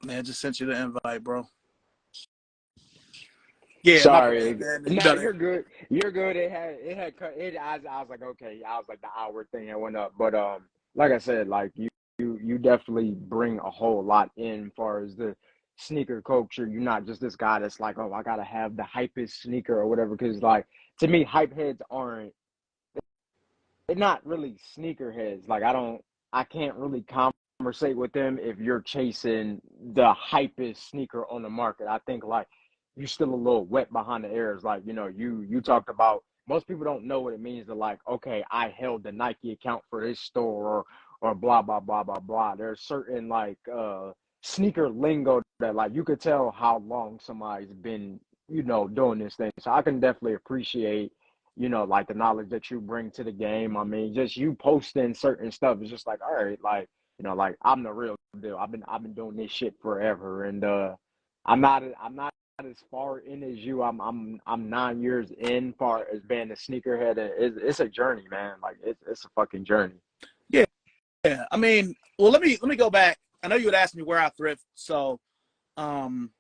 Man, just sent you the invite, bro. Yeah, my Sorry. bad, man. You No, better. you're good. You're good. I was like, okay, I was like the hour thing that went up. But like I said, like you definitely bring a whole lot in as far as the sneaker culture. You're not just this guy that's like, oh, I gotta have the hypest sneaker or whatever. Because like to me, hype heads aren't they're not really sneaker heads. Like I can't really conversate with them if you're chasing the hypest sneaker on the market. I think like you're still a little wet behind the ears. Like, you talked about most people don't know what it means to like, okay, I held the Nike account for this store or blah blah blah blah blah. There's certain like sneaker lingo that like you could tell how long somebody's been, doing this thing. So I can definitely appreciate like the knowledge that you bring to the game. I mean, just you posting certain stuff is just like, all right, like, like I'm the real deal. I've been doing this shit forever, and I'm not as far in as you. I'm 9 years in far as being a sneakerhead. It's a journey, man. Like it's a fucking journey. Yeah, yeah. I mean, well, let me go back. I know you would ask me where I thrift, so um,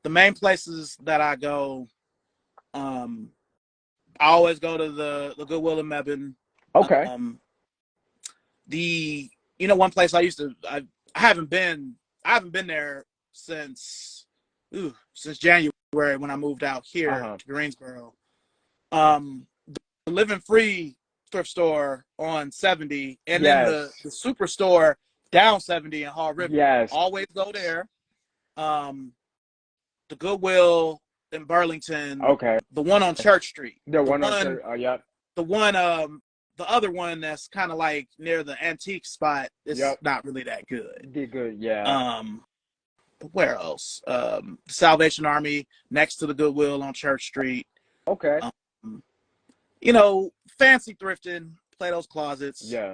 the main places that I go, um, I always go to the Goodwill in Mebane. Okay. Um, the one place I haven't been there since January when I moved out here Uh-huh. to Greensboro. The Living Free thrift store on 70, and then the Yes. superstore down 70 in Hall River. Yes. Always go there. Um, the Goodwill in Burlington, Okay. the one on Church Street, The the one on one church. Yep. the one the other one that's kind of like near the antique spot is Yep. not really that good. Did good. Yeah. Um, but where else? The Salvation Army next to the Goodwill on Church Street. Okay. Um, fancy thrifting, Plato's Closets. Yeah.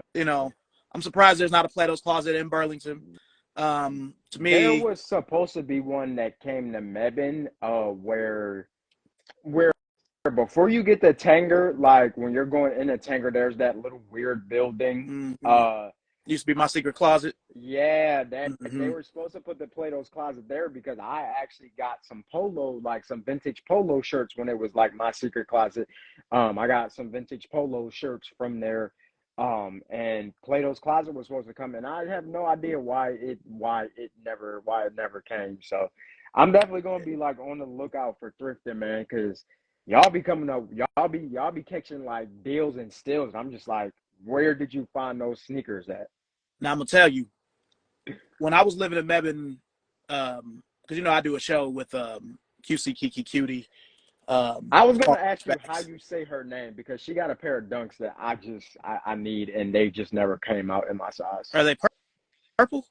I'm surprised there's not a Plato's Closet in Burlington. To There me, was supposed to be one that came to Mebane, where before you get to Tanger, like when you're going into Tanger, there's that little weird building. mhm, Uh, used to be my I, secret closet. yeah, that they Hmm. were supposed to put the Plato's Closet there because I actually got some like some vintage polo shirts when it was like my secret closet. I got some vintage polo shirts from there. And Plato's Closet was supposed to come, and I have no idea why it never came. So I'm definitely gonna be like on the lookout for thrifting, man, because y'all be coming up, y'all be catching like deals and steals. I'm just like, where did you find those sneakers at? Now I'm gonna tell you, when I was living in Mebane, because I do a show with QC Kiki Cutie, I was gonna called ask you how Flashbacks. you say her name because she got a pair of dunks that I need and they just never came out in my size. Are they purple?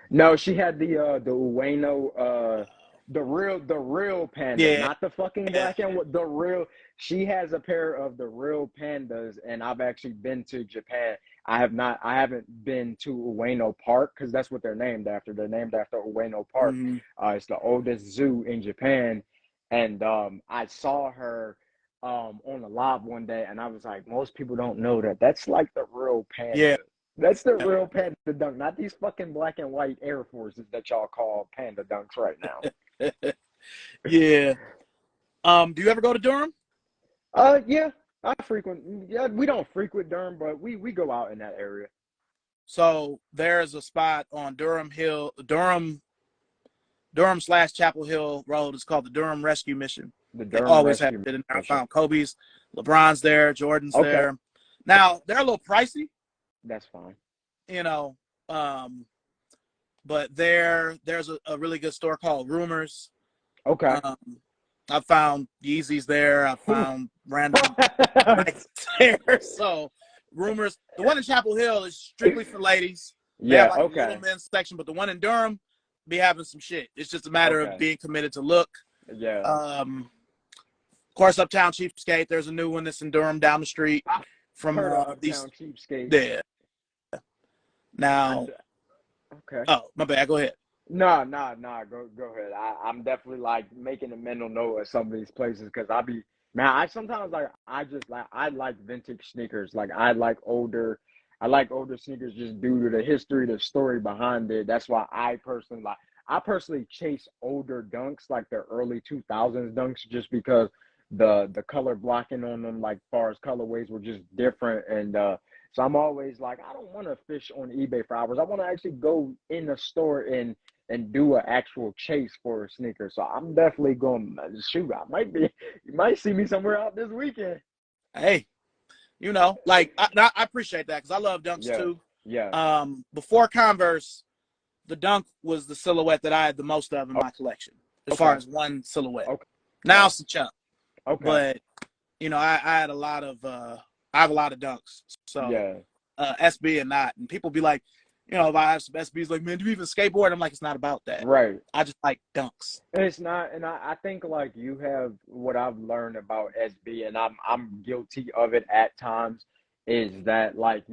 No, she had the Ueno the real panda, Yeah, not the fucking black and the real. She has a pair of the real pandas, and I've actually been to Japan. I haven't been to Ueno Park because that's what they're named after. They're named after Ueno Park. hmm It's the oldest zoo in Japan, and I saw her on the live one day, and I was like, most people don't know that that's like the real yeah, panda. That's the real panda dunk, not these fucking black and white Air Forces that y'all call panda dunks right now. yeah. Do you ever go to Durham? Yeah, I frequent. Yeah, we don't frequent Durham, but we go out in that area. So there's a spot on Durham / Chapel Hill Road. It's called the Durham Rescue Mission. The They Durham always have Rescue it in there. I Mission. found Kobe's, LeBron's there, Jordan's Okay, there. Now they're a little pricey, that's fine. you know, um, but there's a really good store called Rumors. Okay. Um, I found Yeezys there. I found random Nikes there. So Rumors. The one in Chapel Hill is strictly for ladies. They have Yeah. like a little Okay. men's section, but the one in Durham be having some shit. It's just a matter of Okay. being committed to look. Yeah. Of course, Uptown Cheapskate. There's a new one that's in Durham down the street I from heard of these. Uptown Cheapskate. There I now. d- okay. Oh, my bad. Go ahead. No, no, no. Go ahead. I'm definitely like making a mental note of some of these places because I be man. I sometimes like I like vintage sneakers. Like I like older sneakers just due to the history, the story behind it. That's why I personally like. I personally chase older dunks, like the early 2000s dunks, just because the color blocking on them, like far as colorways, were just different. And so I'm always like, I don't want to fish on eBay for hours. I want to actually go in the store and do an actual chase for a sneaker. So I'm definitely going to shoot. You might see me somewhere out this weekend. Hey, you know, like I appreciate that because I love dunks Yeah, too. yeah. Before Converse, the dunk was the silhouette that I had the most of in my collection, as far Okay, as one silhouette. Now okay, it's the Chuck, okay. but you know, I had a lot of I have a lot of dunks. So Yeah, SB and not, and people be like, you know, if I have some SBs, like, man, do you even skateboard? I'm like, it's not about that. right. I just like dunks. It's not, and I think like you have what I've learned about SB, and I'm guilty of it at times, is that like,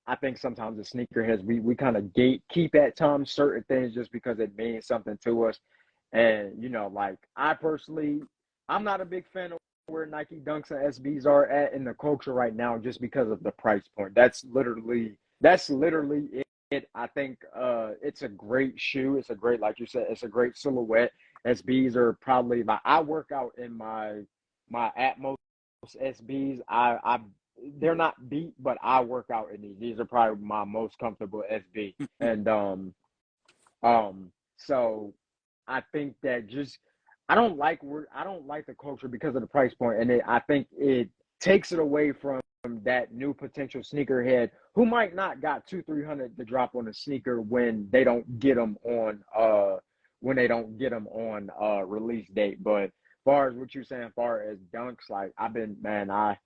I think sometimes the sneakerheads we kind of gatekeep at times certain things just because it means something to us. And like I personally, I'm not a big fan of where Nike Dunks and SBs are at in the culture right now, just because of the price point. That's literally it. I think it's a great shoe. It's a great, like you said, it's a great silhouette. SBs are probably I work out in my Atmos SBs. I they're not beat, but I work out in these. These are probably my most comfortable SB. And so I think that just I don't like the culture because of the price point, and I think it takes it away from that new potential sneakerhead who might not got 200-300 to drop on a sneaker when they don't get them on release date. But as far as what you're saying, as far as dunks, like I've been, man, I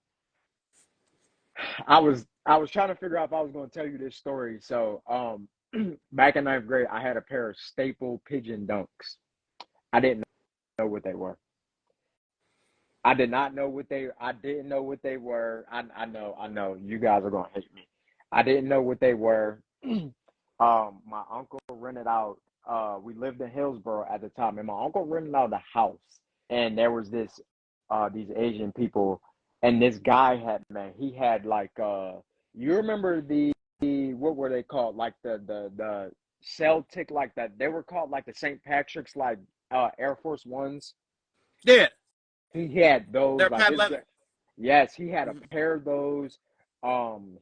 was trying to figure out if I was going to tell you this story. So back in ninth grade, I had a pair of staple pigeon dunks. I didn't know what they were. I did not know what they. I didn't know what they were. I know. You guys are gonna hate me. I didn't know what they were. My uncle rented out. We lived in Hillsborough at the time, and my uncle rented out a house, and there was these Asian people, and this guy had, man, he had like, you remember what were they called? Like the Celtic, like that. They were called like the St. Patrick's, like Air Force Ones. Yeah, He had those, they're like patent this leather. guy. Yes, he had a Mhm. pair of those.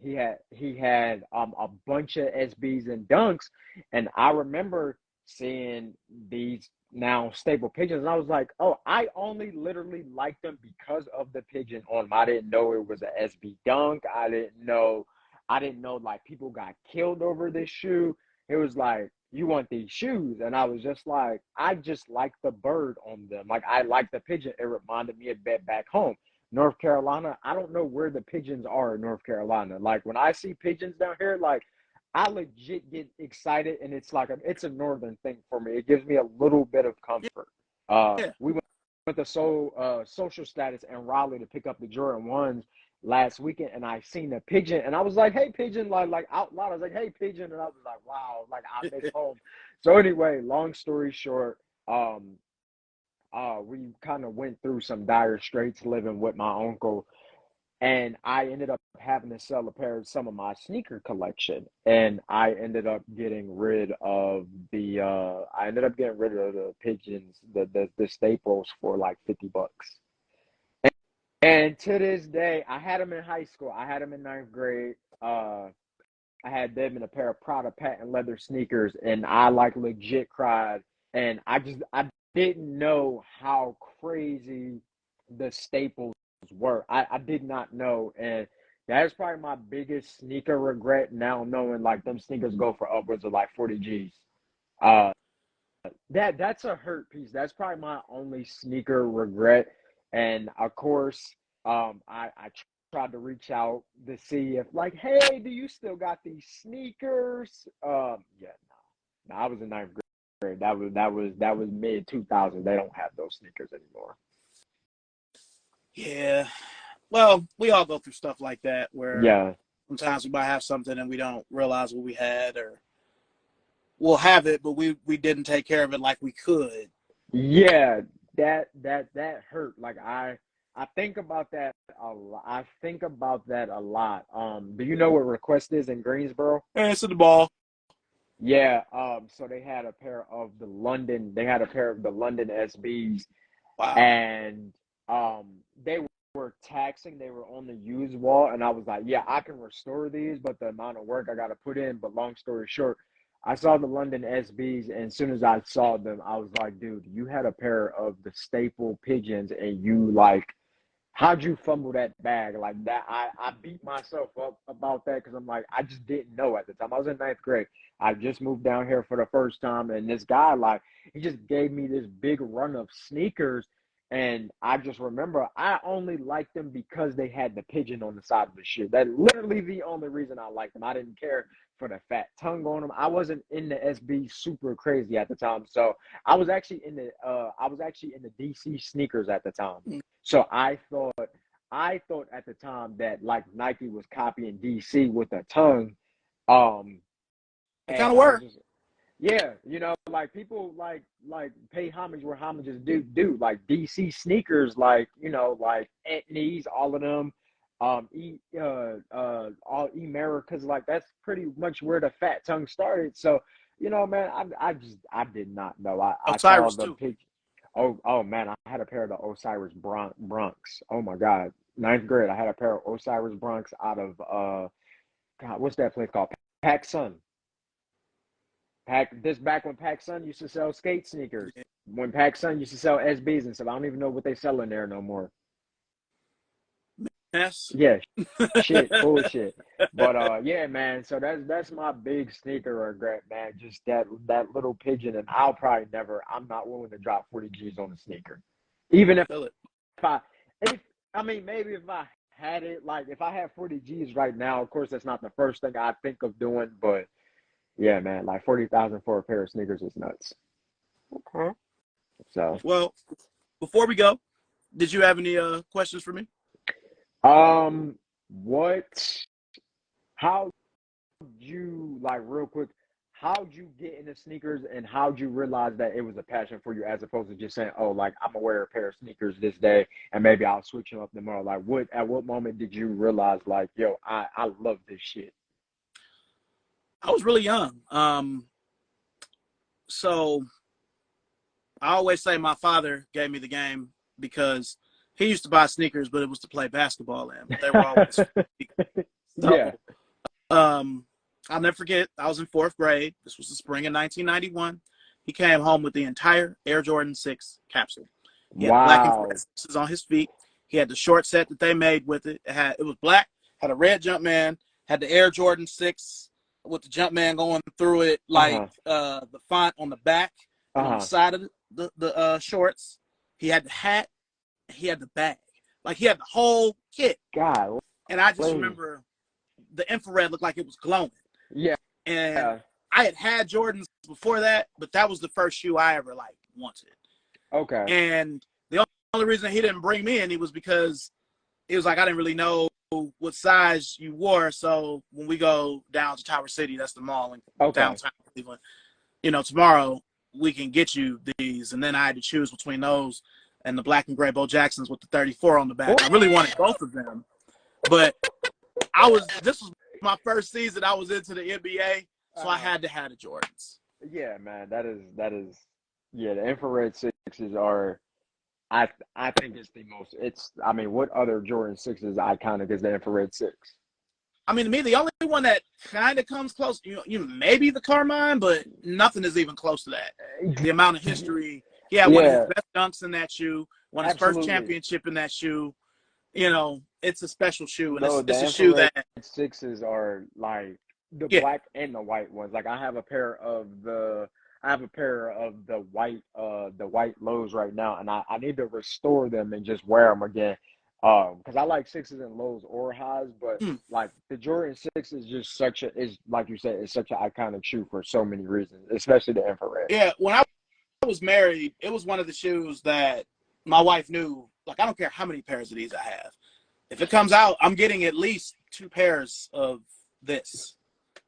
He had a bunch of SBs and dunks, and I remember seeing these now staple pigeons, and I was like, oh, I only literally liked them because of the pigeon on them. I didn't know it was a SB dunk. I didn't know like people got killed over this shoe. It was like, you want these shoes? And I was just like, I just like the bird on them. Like I like the pigeon. It reminded me of back home. North Carolina, I don't know where the pigeons are in North Carolina. Like when I see pigeons down here, like I legit get excited, and it's a northern thing for me. It gives me a little bit of comfort. Yeah, We went to social status in Raleigh to pick up the Jordan ones last weekend, and I seen a pigeon, and I was like, "Hey, pigeon!" Like out loud, I was like, "Hey, pigeon!" And I was like, "Wow!" Like I miss home. So anyway, long story short, um, we kind of went through some dire straits living with my uncle, and I ended up having to sell some of my sneaker collection, and I ended up getting rid of the pigeons, the staples for like $50. And to this day, I had them in high school. I had them in ninth grade. I had them in a pair of Prada patent leather sneakers, and I like legit cried. And I didn't know how crazy the staples were. I did not know, and that is probably my biggest sneaker regret now, knowing like them sneakers go for upwards of like 40 G's. Uh, that's a hurt piece. That's probably my only sneaker regret. And of course, I tried to reach out to see if like, hey, do you still got these sneakers? Yeah, no, I was in ninth grade. That was mid 2000. They don't have those sneakers anymore. yeah. Well, we all go through stuff like that where Yeah, sometimes we might have something and we don't realize what we had, or we'll have it, but we didn't take care of it like we could. yeah, that hurt. Like I think about that a lot. I think about that a lot. Do you know what Request is in Greensboro? Answer the ball. Yeah, so they had a pair of the London SBs, Wow. and they were taxing. They were on the used wall, and I was like, yeah, I can restore these, but the amount of work I got to put in. But long story short, I saw the London SBs, and as soon as I saw them, I was like, dude, you had a pair of the staple pigeons, and you like, how'd you fumble that bag like that? I beat myself up about that because I'm like, I just didn't know at the time. I was in ninth grade. I just moved down here for the first time, and this guy, like, he just gave me this big run of sneakers. And I just remember I only liked them because they had the pigeon on the side of the shoe. That's literally the only reason I liked them. I didn't care for the fat tongue on them. I wasn't in the SB super crazy at the time. So I was actually in the DC sneakers at the time. So I thought at the time that like Nike was copying DC with a tongue. Um It kind and of I was worked. just yeah, like people like pay homage where homages do. Like DC sneakers, like, like Etnies, all of them, all Americas, like that's pretty much where the fat tongue started. So, man, I did not know. I saw Osiris the too. picture. Oh man, I had a pair of the Osiris Bronx. Oh my God. Ninth grade, I had a pair of Osiris Bronx out of God, what's that place called? Pac Sun. Back when Pac Sun used to sell skate sneakers. Yeah. When Pac Sun used to sell SBs and stuff. I don't even know what they sell in there no more. Yes. Yeah, shit, bullshit. But yeah, man. So that's my big sneaker regret, man. Just that little pigeon, and I'll probably never. I'm not willing to drop 40 G's on a sneaker, even I feel it. I if I mean maybe if I had it, like if I had 40 G's right now. Of course, that's not the first thing I think of doing, but yeah, man, like 40,000 for a pair of sneakers is nuts. Okay. So, Well, before we go, did you have any questions for me? what? How you like real quick? How'd you get into sneakers, and how'd you realize that it was a passion for you, as opposed to just saying, "Oh, like I'm gonna wear a pair of sneakers this day, and maybe I'll switch them up tomorrow." Like, at what moment did you realize, like, yo, I love this shit? I was really young. So I always say my father gave me the game because he used to buy sneakers, but it was to play basketball in. But they were always Yeah. so. Um, I'll never forget. I was in fourth grade. This was the spring of 1991. He came home with the entire Air Jordan 6 capsule. He had the black and red Wow. sixes on his feet. He had the short set that they made with it. It was black, had a red Jumpman, had the Air Jordan 6 with the Jumpman going through it, like Uh-huh. the font on the back and on the Uh-huh. side of the shorts. He had the hat. He had the bag. Like he had the whole kit. God. And I just remember the infrared looked like it was glowing. Yeah. And I had Jordans before that, but that was the first shoe I ever like wanted. Okay. And the only reason he didn't bring me any was because it was like I didn't really know what size you wore. So when we go down to Tower City, that's the mall in Okay. downtown Cleveland, tomorrow we can get you these. And then I had to choose between those and the black and gray Bo Jacksons with the 34 on the back. I really wanted both of them, but this was my first season I was into the NBA, so I Uh-huh. had to have the Jordans. Yeah, man, that is yeah, the infrared sixes are I think it's the most it's I mean, what other Jordan six is iconic as the infrared six? I mean, to me, the only one that kind of comes close, maybe the Carmine, but nothing is even close to that. The amount of history. He had one of his Yeah, best dunks in that shoe, won his first absolutely. championship in that shoe. It's a special shoe, and No, it's the a shoe infrared that, sixes are like the yeah, black and the white ones. Like I have a pair of the white lows right now, and I need to restore them and just wear them again. Because I like sixes and lows or highs, but mm, like the Jordan six is just is like you said, it's such an iconic shoe for so many reasons, especially the infrared. yeah. When I was married, it was one of the shoes that my wife knew. Like, I don't care how many pairs of these I have. If it comes out, I'm getting at least 2 pairs of this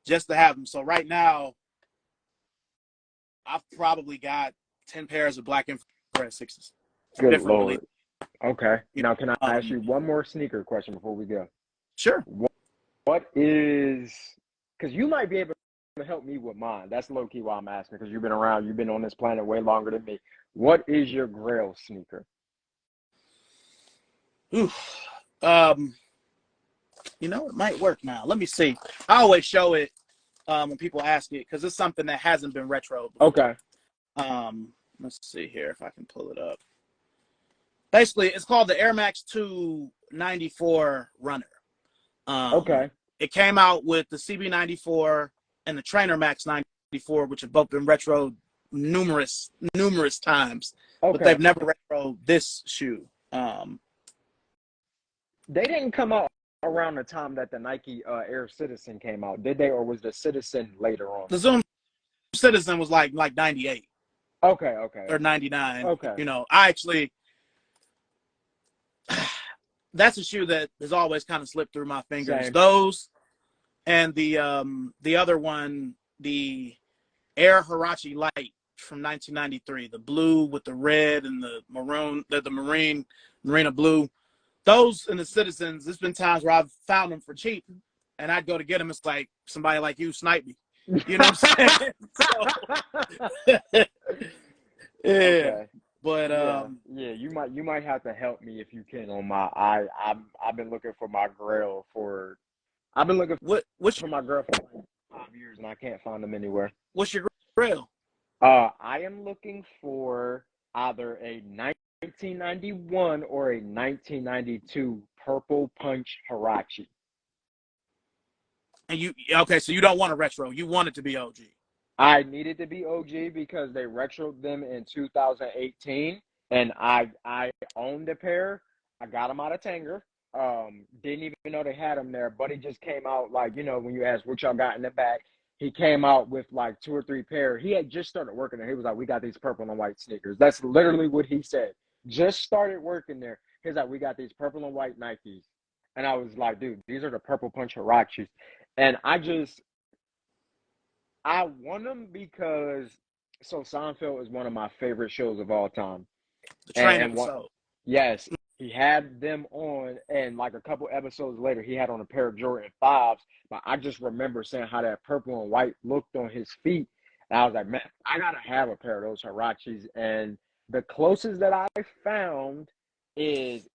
just to have them. So right now, I've probably got 10 pairs of black infrared sixes from Good different releases. Lord. Okay. You Now, can I ask Um, you one more sneaker question before we go? sure. What is, because you might be able to help me with mine. That's low key why I'm asking, because you've been around, you've been on this planet way longer than me. What is your Grail sneaker? Ooh. You know, it might work now. Let me see. I always show it when people ask it because it's something that hasn't been retro before. Okay. Let's see here if I can pull it up. Basically, it's called the Air Max 2 94 Runner. Okay. It came out with the CB 94 and the Trainer Max 94, which have both been retro numerous times, but Okay. they've never retro this shoe. They didn't come out around the time that the Nike Air Citizen came out, did they? Or was the Citizen later on? The Zoom Citizen was like 98. Okay. Okay. Or 99. Okay. You know, I actually, that's a shoe that has always kind of slipped through my fingers. Same. Those and the other one, the Air Hirachi Light from 1993, the blue with the red and the maroon, the marina blue. Those and the Citizens, there's been times where I've found them for cheap, and I'd go to get them. It's like somebody like you sniped me. You know what I'm saying? So, yeah. Okay. But yeah, you might have to help me if you can on my I've been looking for my Grail for I've been looking for my Grail for like 5 years and I can't find them anywhere. What's your Grail? I am looking for either a 1991 or a 1992 Purple Punch Hirachi. And so you don't want a retro. You want it to be OG. I needed to be OG because they retroed them in 2018, and I owned a pair. I got them out of Tanger. Didn't even know they had them there. Buddy just came out, like, you know, when you asked what y'all got in the back, he came out with like 2 or 3 pair. He had just started working there. He was like, "We got these purple and white sneakers." That's literally what he said. Just started working there. He's like, "We got these purple and white Nikes," and I was like, "Dude, these are the Purple Punch Hirachis," and I want them because Seinfeld is one of my favorite shows of all time. The train episode. Yes, he had them on, and like a couple episodes later, he had on a pair of Jordan 5s. But I just remember saying how that purple and white looked on his feet. And I was like, man, I got to have a pair of those Hirachis. And the closest that I found is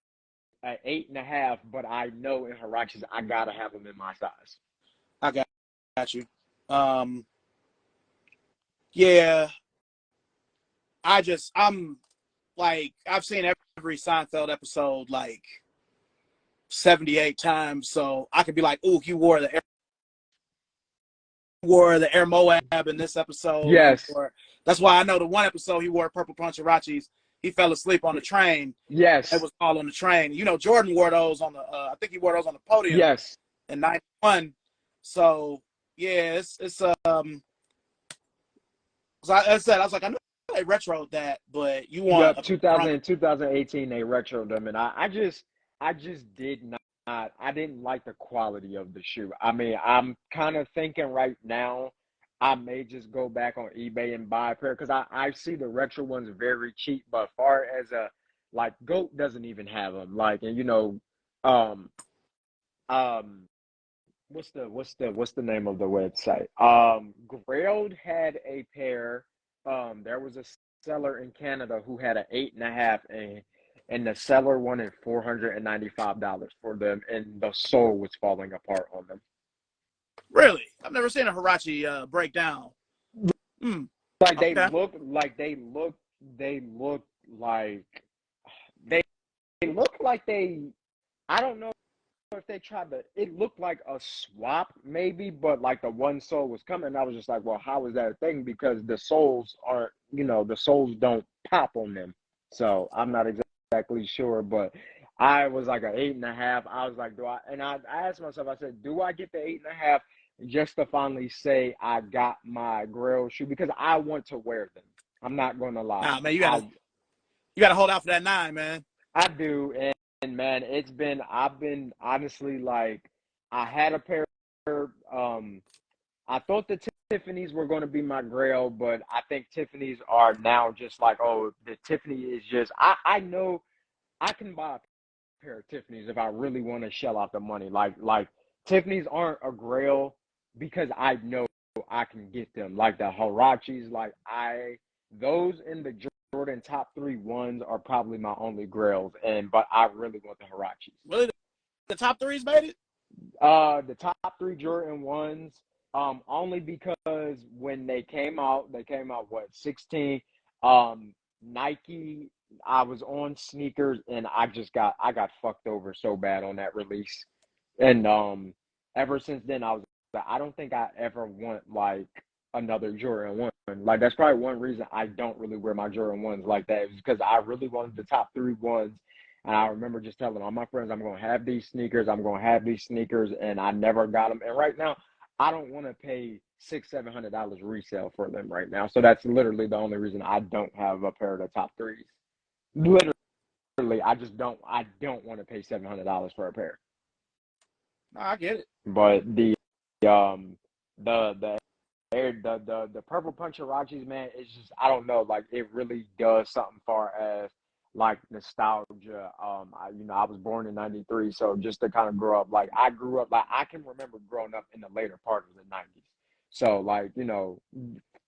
an 8.5, but I know in Hirachis, I got to have them in my size. I got you. Yeah, I'm like, I've seen every Seinfeld episode like 78 times, so I could be like, "Ooh, he wore the Air Moab in this episode." Yes. That's why I know the one episode he wore Purple Punch Hirachis. He fell asleep on the train. Yes. It was all on the train. You know, Jordan wore those on the. I think he wore those on the podium. Yes. In '91. So yeah, it's So I said, I was like, I know they retroed that, but you want 2018 they retroed them, and I just did not. I didn't like the quality of the shoe. I mean, I'm kind of thinking right now, I may just go back on eBay and buy a pair because I see the retro ones very cheap. But as far as like GOAT doesn't even have them. Like, and you know, um, what's the name of the website? Grailed had a pair. There was a seller in Canada who had an 8.5, and the seller wanted $495 for them, and the sole was falling apart on them. Really? I've never seen a Hirachi breakdown. Like okay. they look like they I don't know if they tried to, it looked like a swap maybe, but like the one sole was coming. I was just like, well, how is that a thing? Because the soles aren't, you know, the soles don't pop on them. So I'm not exactly sure, but I was like an 8.5. I was like, I asked myself, I said, do I get the 8.5 just to finally say I got my Grail shoe? Because I want to wear them. I'm not going to lie. Nah, man, you gotta hold out for that 9, man. I do, and man, I've been honestly like, I had a pair. I thought the Tiffany's were going to be my Grail, but I think Tiffany's are now just like, oh, the Tiffany is just. I know I can buy a pair of Tiffany's if I really want to shell out the money. Like Tiffany's aren't a Grail because I know I can get them. Like the Huaraches, those in the Jordan top 3 ones are probably my only grails. But I really want the Huaraches. Really, the top threes made it. The top 3 Jordan ones, only because when they came out what 16. Nike. I was on sneakers and I got fucked over so bad on that release, and ever since then I don't think I ever want like another Jordan one. Like that's probably one reason I don't really wear my Jordan ones like that, is because I really wanted the top 3 ones. And I remember just telling all my friends, I'm going to have these sneakers. I'm going to have these sneakers. And I never got them. And right now, I don't want to pay $600-700 resale for them right now. So that's literally the only reason I don't have a pair of the top 3s. Literally, I don't want to pay $700 for a pair. No, I get it. But the the purple punch Hirachis, man, it's just, I don't know, like it really does something far as like nostalgia. I was born in '93, so just to kind of grow up, like I grew up, like I can remember growing up in the later part of the '90s. So like, as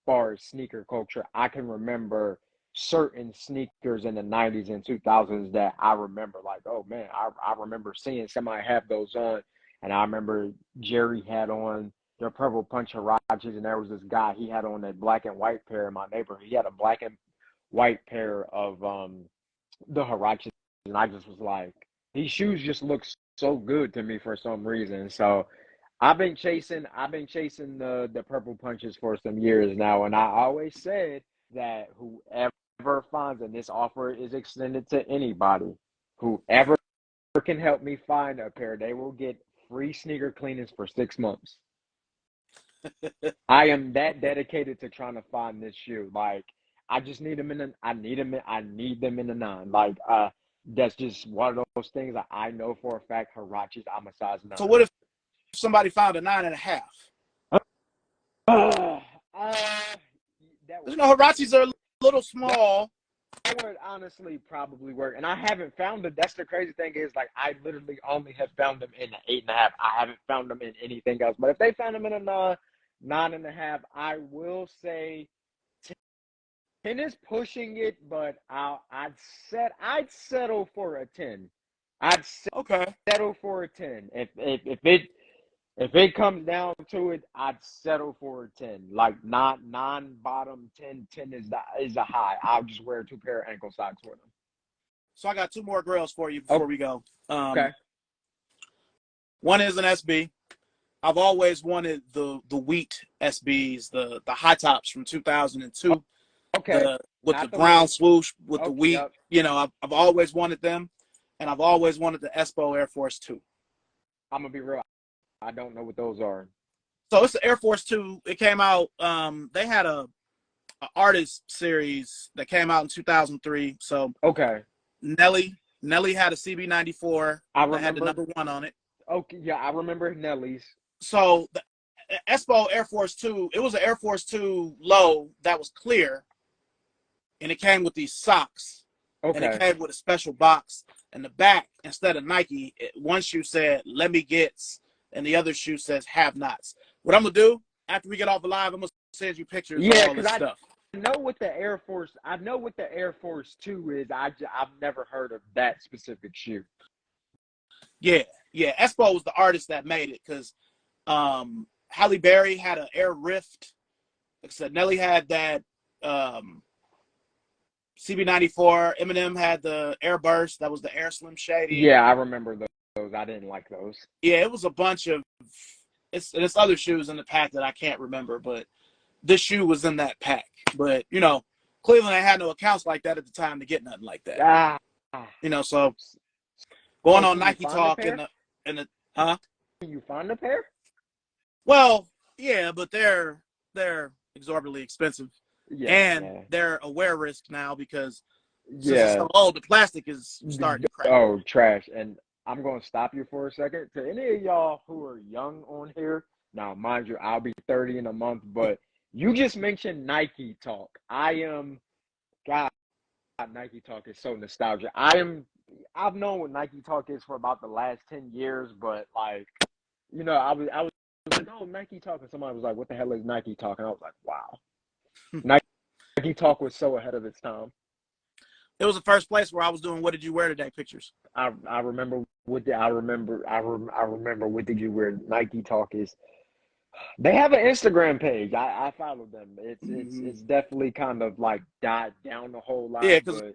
far as sneaker culture, I can remember certain sneakers in the '90s and 2000s that I remember, like, oh man, I remember seeing somebody have those on. And I remember Jerry had on the purple punch Huaraches, and there was this guy, he had on a black and white pair in my neighborhood. He had a black and white pair of the Huaraches, and I just was like, these shoes just look so good to me for some reason. So I've been chasing the purple punches for some years now, and I always said that whoever finds, and this offer is extended to anybody, whoever can help me find a pair, they will get free sneaker cleanings for 6 months. I am that dedicated to trying to find this shoe. Like I just need them I need them in the 9. Like that's just one of those things that I know for a fact. Hirachis, I'm a size 9. So what if somebody found a 9.5? Uh, that You would know, Hirachis are a little small. that would honestly probably work. And I haven't found it. That's the crazy thing, is like I literally only have found them in the 8.5. I haven't found them in anything else. But if they found them in a 9.5, I will say 10 is pushing it, but I'd settle for a 10. I'd Okay. settle for a 10. If it comes down to it, I'd settle for a 10. Like not non-bottom 10. 10 is a high. I'll just wear 2 pair of ankle socks for them. So I got 2 more grails for you before we go. Okay. One is an SB. I've always wanted the wheat SBs, the high tops from 2002. Okay. With Not the the brown wheat. swoosh with the Okay. wheat. Yep. You know, I've always wanted them, and I've always wanted the Espo Air Force 2. I'm gonna be real. I don't know what those are. So it's the Air Force 2. It came out. They had a artist series that came out in 2003. So Okay. Nelly had a CB94 I that had the remember. number 1 on it. Okay. Yeah, I remember Nelly's. So the Espo Air Force 2, it was an Air Force 2 low that was clear, and it came with these socks, and it Okay. came with a special box. And the back, instead of Nike, one shoe said "Let me gets," and the other shoe says "Have nots." What I'm gonna do after we get off the live, I'm gonna send you pictures of Yeah, all because this stuff. I know what the Air Force. I know what the Air Force 2 is. I've never heard of that specific shoe. Yeah, yeah. Espo was the artist that made it, because Halle Berry had an Air Rift. Like I said, Nelly had that CB94. Eminem had the Air Burst. That was the Air Slim Shady. Yeah, I remember those. I didn't like those. Yeah, it was a bunch of it's other shoes in the pack that I can't remember, but this shoe was in that pack. But Cleveland had no accounts like that at the time to get nothing like that. Ah. So going So on can you Nike find a Talk pair? and the huh? Can you find a pair? Well, yeah, but they're exorbitantly expensive, Yeah, and yeah, they're a wear risk now, because since it's yeah. so old, the plastic is starting to crack. Oh, trash. And I'm going to stop you for a second. To any of y'all who are young on here, now, mind you, I'll be 30 in a month, but you just mentioned Nike Talk. God, Nike Talk is so nostalgic. I've known what Nike Talk is for about the last 10 years, but like, I was was like, "Oh, Nike Talk," and somebody was like, "What the hell is Nike Talk?" And I was like, "Wow, Nike Talk was so ahead of its time." It was the first place where I was doing "What did you wear today?" pictures. I remember I remember what did you wear? Nike Talk is. They have an Instagram page. I follow them. It's definitely kind of like died down a whole lot, Yeah, because but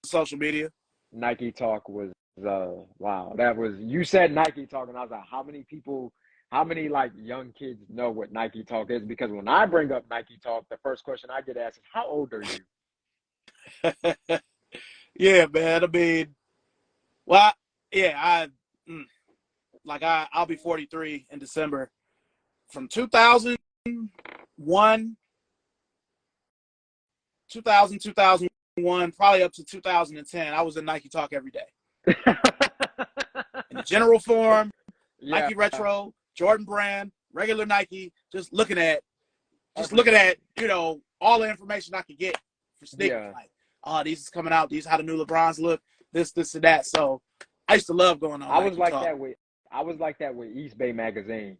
social media. Nike Talk was wow. That was you said Nike Talk, and I was like, how many like young kids know what Nike Talk is? Because when I bring up Nike Talk, the first question I get asked is, "How old are you?" Yeah, man. I mean, well, yeah, I'll be 43 in December. From 2001, 2001, probably up to 2010, I was in Nike Talk every day. In the general form, Yeah, Nike Retro, Jordan Brand, regular Nike, just looking at, all the information I could get for sneakers. yeah. Like, oh, these is coming out. These how the new LeBrons look. This, and that. So I used to love going on I was Nike like Talk. that with I was like that with East Bay Magazine.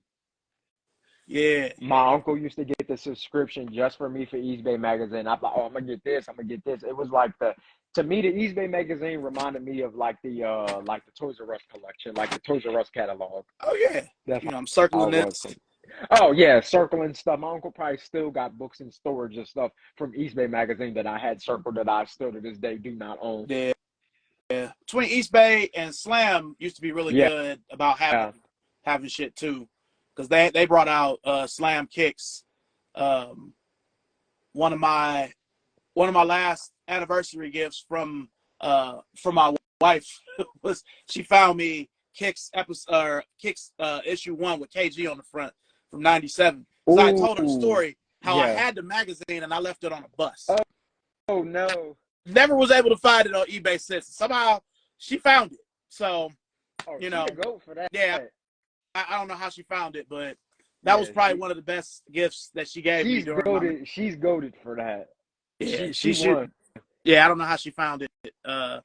Yeah. My uncle used to get the subscription just for me for East Bay Magazine. I'm like, oh, I'm gonna get this. I'm gonna get this. It was like to me, the East Bay Magazine reminded me of like the Toys R Us collection, like the Toys R Us catalog. Oh yeah. That's I'm how circling it was. this. Oh yeah, circling stuff. My uncle probably still got books in storage and stuff from East Bay Magazine that I had circled that I still to this day do not own. Yeah. Yeah. Between East Bay and Slam used to be really Yeah, good about having shit too, because they brought out Slam kicks. Um, one of my last anniversary gifts from my wife was she found me kicks issue 1 with KG on the front from '97. So I told her the ooh, story how I yeah. had the magazine and I left it on a bus. Oh no. Never was able to find it on eBay since. Somehow she found it. So, Oh, you she know, the goat for that. yeah, I don't know how she found it, but that was Yeah, probably one of the best gifts that she gave me she's during my. goaded. She's goaded for that. Yeah, She she should. won. Yeah, I don't know how she found it. Cause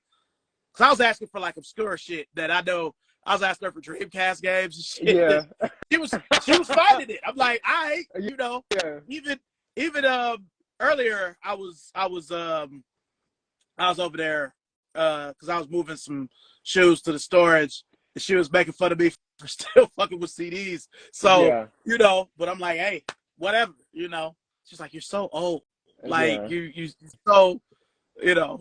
I was asking for like obscure shit that I know. I was asking her for Dreamcast games and shit. Yeah. She was finding it. I'm like, Yeah. even earlier I was over there because I was moving some shoes to the storage, and she was making fun of me for still fucking with CDs. So, Yeah. but I'm like, hey, whatever, She's like, you're so old. Like, Yeah. you so,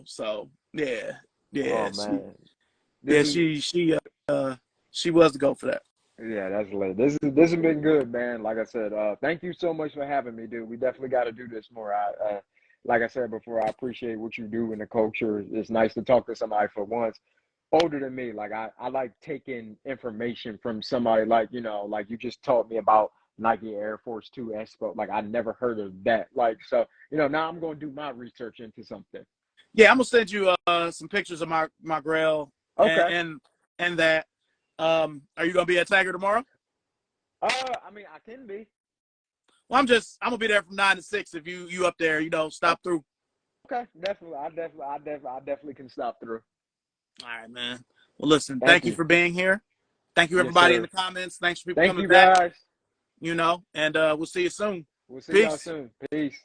so, yeah. Oh Yeah. man. Yeah, This is she was the go for that. yeah, that's lit. This has been good, man. Like I said, thank you so much for having me, dude. We definitely got to do this more. Like I said before, I appreciate what you do in the culture. It's nice to talk to somebody for once older than me. Like I like taking information from somebody like, like you just taught me about Nike Air Force 2 Expo. Like I never heard of that. Like, so, now I'm going to do my research into something. Yeah, I'm gonna send you some pictures of my grail Okay. and that. Are you gonna be at Tiger tomorrow? I mean, I can be. Well, I'm gonna be there from 9 to 6. If you up there, stop through. Okay, definitely. I definitely can stop through. All right, man. Well, listen, Thank thank you you. for being here. Thank you, Yes, everybody in sir. the comments. Thanks for people Thank coming you back. guys. And we'll see you soon. We'll see y'all Peace. soon. Peace.